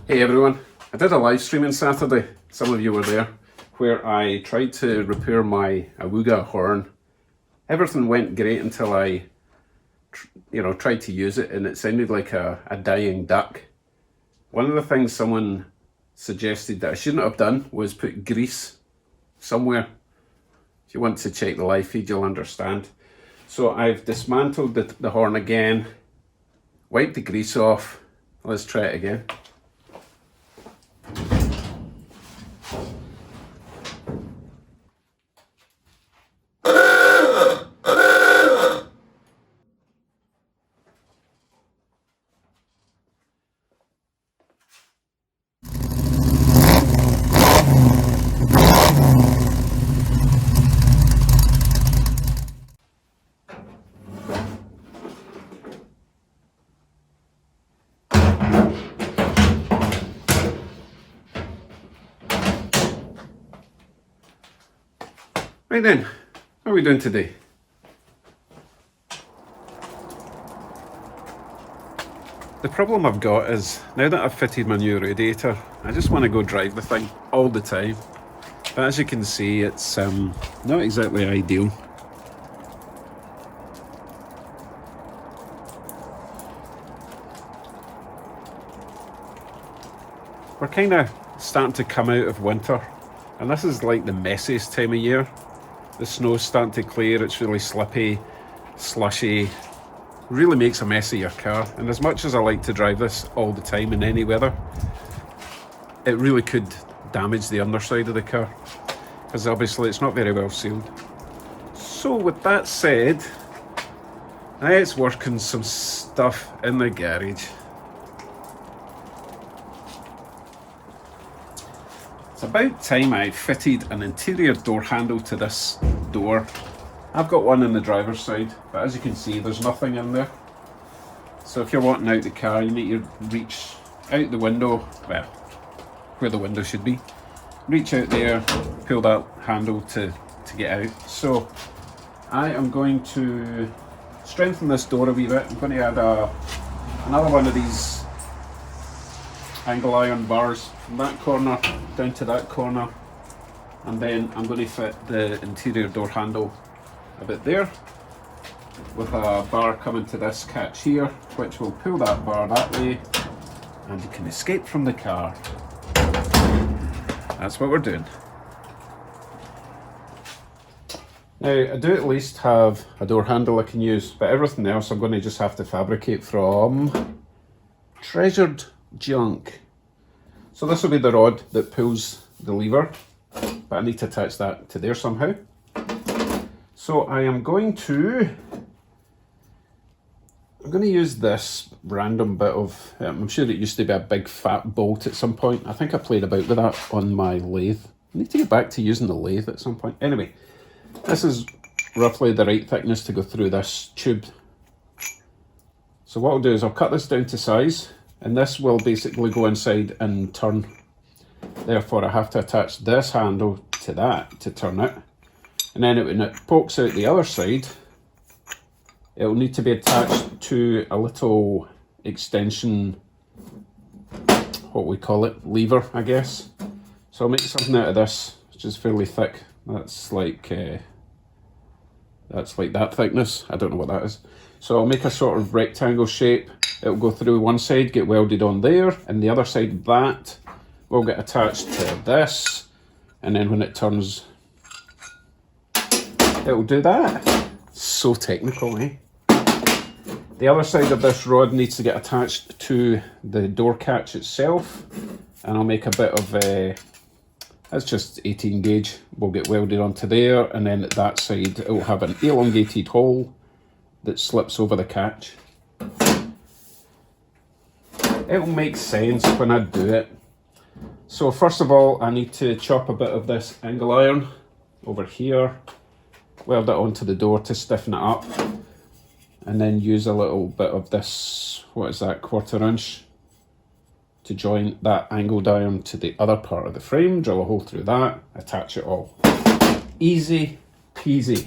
Hey everyone, I did a live stream on Saturday, some of you were there, where I tried to repair my Awuga horn. Everything went great until I tried to use it and it sounded like a dying duck. One of the things someone suggested that I shouldn't have done was put grease somewhere. If you want to check the live feed, you'll understand. So I've dismantled the horn again, wiped the grease off. Let's try it again. Right then, how are we doing today? The problem I've got is, now that I've fitted my new radiator, I just want to go drive the thing all the time. But as you can see, it's not exactly ideal. We're kind of starting to come out of winter, and this is like the messiest time of year. The snow's starting to clear, it's really slippy, slushy, really makes a mess of your car. And as much as I like to drive this all the time in any weather, it really could damage the underside of the car, because obviously it's not very well sealed. So with that said, let's work on some stuff in the garage. It's about time I fitted an interior door handle to this door. I've got one on the driver's side, but as you can see, there's nothing in there. So if you're wanting out the car, you need to reach out the window, well, where the window should be. Reach out there, pull that handle to get out. So I am going to strengthen this door a wee bit. I'm going to add another one of these angle iron bars from that corner down to that corner, and then I'm going to fit the interior door handle a bit there with a bar coming to this catch here, which will pull that bar that way and you can escape from the car. That's what we're doing. Now I do at least have a door handle I can use, but everything else I'm going to just have to fabricate from treasured junk. So this will be the rod that pulls the lever, but I need to attach that to there somehow. So I am going to use this random bit of, I'm sure it used to be a big fat bolt at some point. I think I played about with that on my lathe. I need to get back to using the lathe at some point. Anyway, this is roughly the right thickness to go through this tube. So what I'll do is I'll cut this down to size, and this will basically go inside and turn. Therefore I have to attach this handle to that to turn it. And then when it pokes out the other side, it will need to be attached to a little extension, what we call it, lever, I guess. So I'll make something out of this, which is fairly thick. That's like that thickness. I don't know what that is. So I'll make a sort of rectangle shape. It'll go through one side, get welded on there, and the other side of that will get attached to this. And then when it turns, it'll do that. So technical, eh? The other side of this rod needs to get attached to the door catch itself, and I'll make a bit of that's just 18 gauge. We'll get welded onto there, and then at that side it will have an elongated hole that slips over the catch. It'll make sense when I do it. So first of all, I need to chop a bit of this angle iron over here, weld it onto the door to stiffen it up, and then use a little bit of this, what is that, 1/4 inch, to join that angled iron to the other part of the frame, drill a hole through that, attach it all. Easy peasy.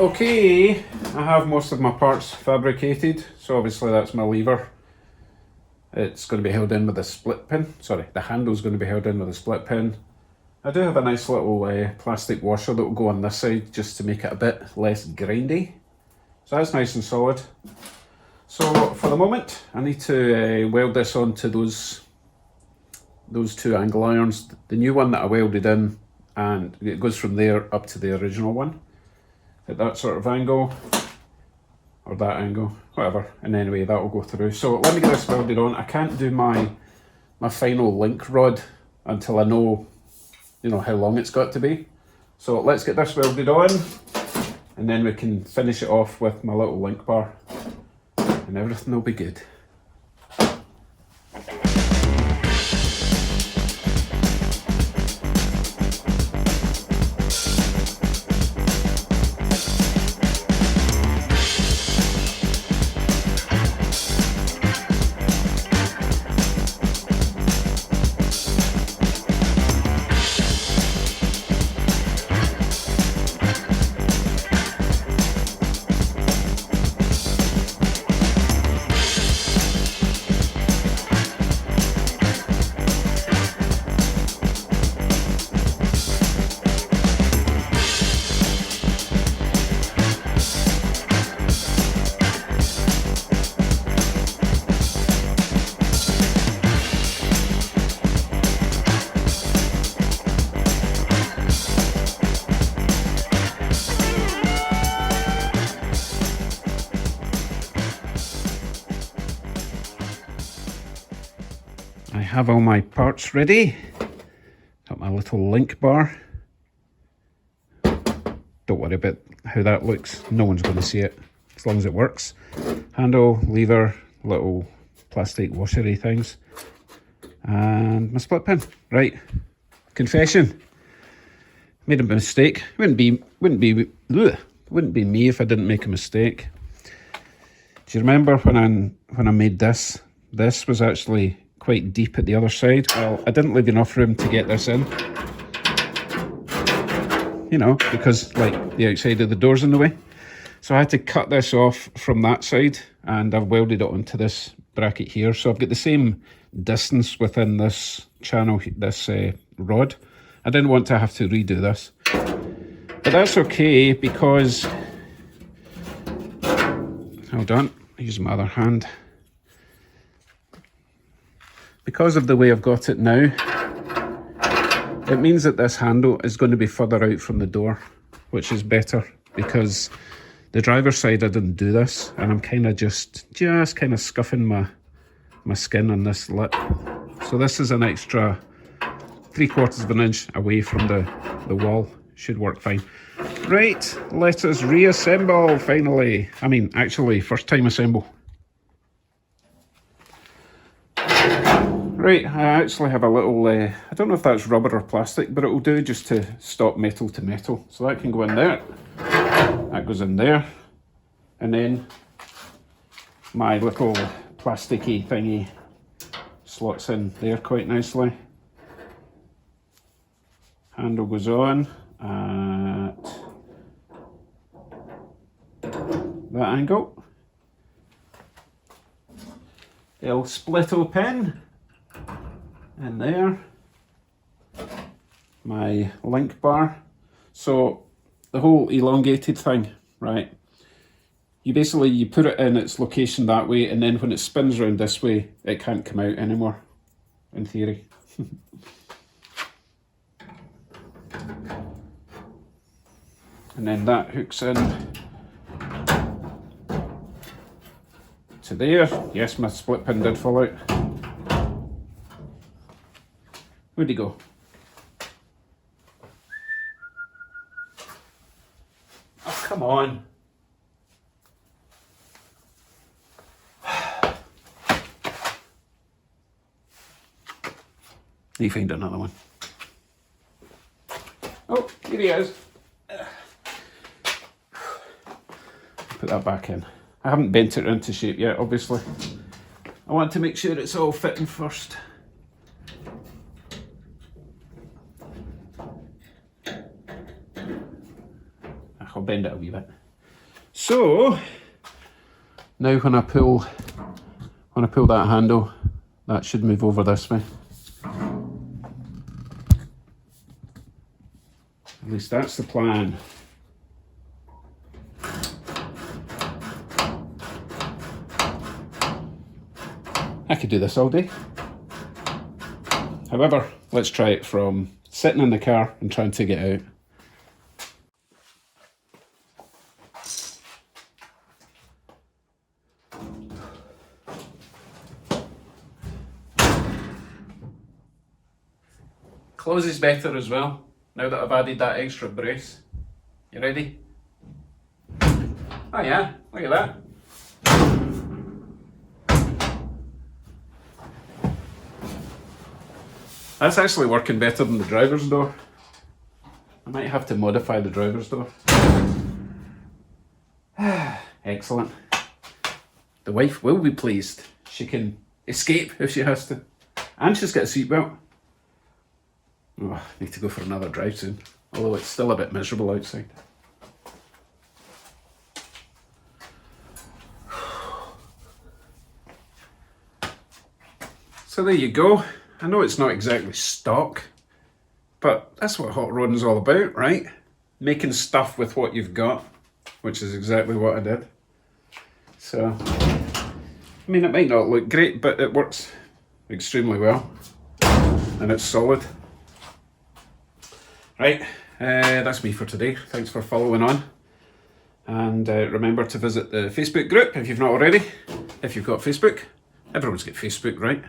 Okay, I have most of my parts fabricated, so obviously that's my lever. It's going to be held in with a split pin. Sorry, the handle's going to be held in with a split pin. I do have a nice little plastic washer that will go on this side just to make it a bit less grindy. So that's nice and solid. So for the moment, I need to weld this onto those two angle irons. The new one that I welded in, and it goes from there up to the original one at that sort of angle, or that angle, whatever, and anyway that will go through. So let me get this welded on. I can't do my final link rod until I know, you know, how long it's got to be. So let's get this welded on, and then we can finish it off with my little link bar, and everything will be good. I have all my parts ready. Got my little link bar. Don't worry about how that looks. No one's going to see it as long as it works. Handle, lever, little plastic washery things, and my split pin. Right. Confession. Made a mistake. Wouldn't be me if I didn't make a mistake. Do you remember when I made this? This was actually quite deep at the other side. Well, I didn't leave enough room to get this in. You know, because like the outside of the door's in the way. So I had to cut this off from that side, and I've welded it onto this bracket here. So I've got the same distance within this channel, this rod. I didn't want to have to redo this. But that's okay because, hold on, I'll use my other hand. Because of the way I've got it now, it means that this handle is going to be further out from the door, which is better because the driver's side I didn't do this, and I'm kind of just kind of scuffing my skin on this lip. So this is an extra 3/4 of an inch away from the wall. Should work fine. Right, let us reassemble finally. I mean, actually, first time assemble. Right, I actually have a little, I don't know if that's rubber or plastic, but it will do just to stop metal to metal. So that can go in there, that goes in there, and then my little plasticky thingy slots in there quite nicely. Handle goes on at that angle. It'll split open. In there, my link bar. So the whole elongated thing, right? You put it in its location that way, and then when it spins around this way, it can't come out anymore, in theory. And then that hooks in to there. Yes, my split pin did fall out. Where'd he go? Oh, come on. You find another one. Oh, here he is. Put that back in. I haven't bent it into shape yet, obviously. I want to make sure it's all fitting first. I'll bend it a wee bit. So now when I pull that handle, that should move over this way. At least that's the plan. I could do this all day. However, let's try it from sitting in the car and trying to get out. Closes better as well, now that I've added that extra brace. You ready? Oh yeah, look at that. That's actually working better than the driver's door. I might have to modify the driver's door. Excellent. The wife will be pleased. She can escape if she has to. And she's got a seatbelt. Oh, I need to go for another drive soon, although it's still a bit miserable outside. So there you go. I know it's not exactly stock, but that's what hot rodding's all about, right? Making stuff with what you've got, which is exactly what I did. So, I mean, it might not look great, but it works extremely well, and it's solid. Right, that's me for today. Thanks for following on. And remember to visit the Facebook group if you've not already. If you've got Facebook, everyone's got Facebook, right?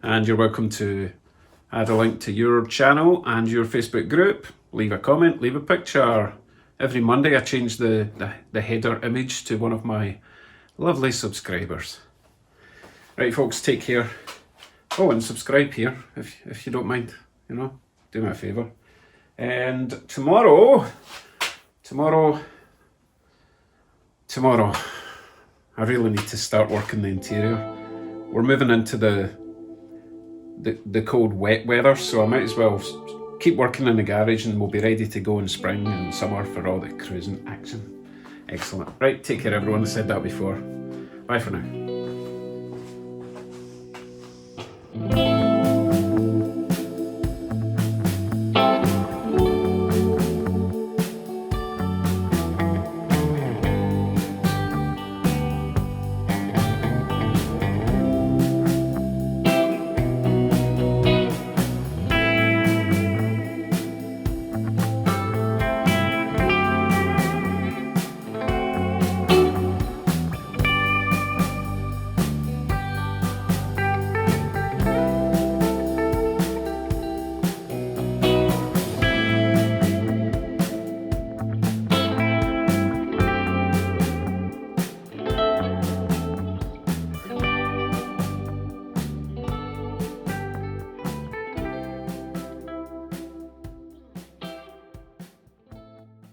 And you're welcome to add a link to your channel and your Facebook group. Leave a comment, leave a picture. Every Monday I change the header image to one of my lovely subscribers. Right folks, take care. Oh, and subscribe here if you don't mind, you know, do me a favour. And tomorrow, I really need to start working the interior. We're moving into the cold wet weather, so I might as well keep working in the garage and we'll be ready to go in spring and summer for all the cruising action. Excellent. Right, take care everyone, I said that before. Bye for now.